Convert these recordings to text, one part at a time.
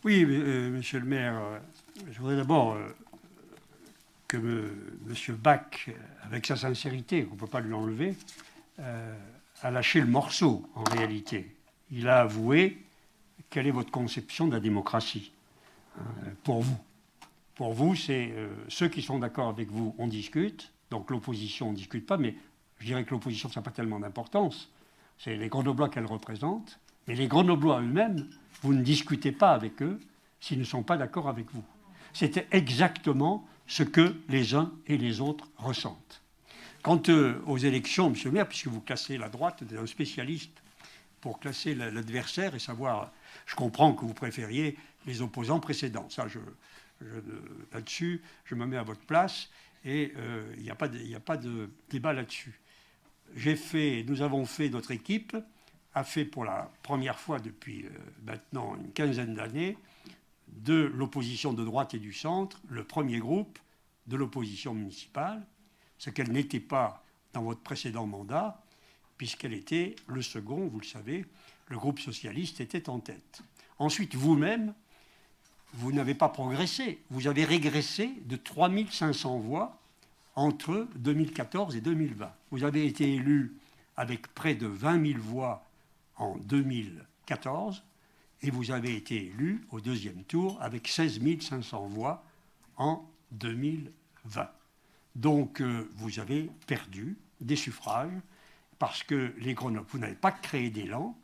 Oui, monsieur le maire, je voudrais d'abord que monsieur Bach, avec sa sincérité, on ne peut pas lui enlever, a lâché le morceau en réalité. Il a avoué quelle est votre conception de la démocratie pour vous. Pour vous, c'est ceux qui sont d'accord avec vous, on discute. Donc l'opposition, on ne discute pas, mais je dirais que l'opposition, ça n'a pas tellement d'importance. C'est les Grenoblois qu'elle représente. Mais les Grenoblois eux-mêmes, vous ne discutez pas avec eux s'ils ne sont pas d'accord avec vous. C'était exactement ce que les uns et les autres ressentent. Quant aux élections, monsieur le maire, puisque vous classez la droite, vous êtes un spécialiste pour classer l'adversaire et savoir, je comprends que vous préfériez les opposants précédents. Ça, là-dessus, je me mets à votre place et il n'y a pas de débat là-dessus. Nous avons fait, notre équipe a fait pour la première fois depuis maintenant une quinzaine d'années, de l'opposition de droite et du centre, le premier groupe de l'opposition municipale, ce qu'elle n'était pas dans votre précédent mandat, puisqu'elle était le second, vous le savez, le groupe socialiste était en tête. Ensuite, vous-même, vous n'avez pas progressé, vous avez régressé de 3500 voix entre 2014 et 2020. Vous avez été élu avec près de 20 000 voix en 2014 et vous avez été élu au deuxième tour avec 16 500 voix en 2020. Donc vous avez perdu des suffrages parce que les Grenoblois, vous n'avez pas créé d'élan.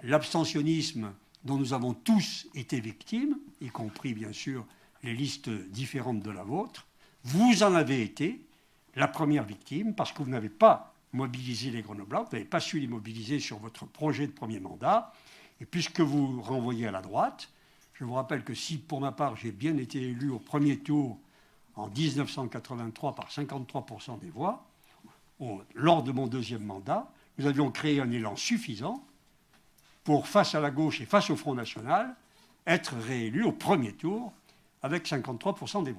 L'abstentionnisme dont nous avons tous été victimes, y compris bien sûr les listes différentes de la vôtre, vous en avez été la première victime parce que vous n'avez pas mobilisé les Grenoblois, vous n'avez pas su les mobiliser sur votre projet de premier mandat. Et puisque vous renvoyez à la droite, je vous rappelle que si pour ma part j'ai bien été élu au premier tour en 1983 par 53% des voix, lors de mon deuxième mandat, nous avions créé un élan suffisant pour, face à la gauche et face au Front National, être réélu au premier tour avec 53% des voix.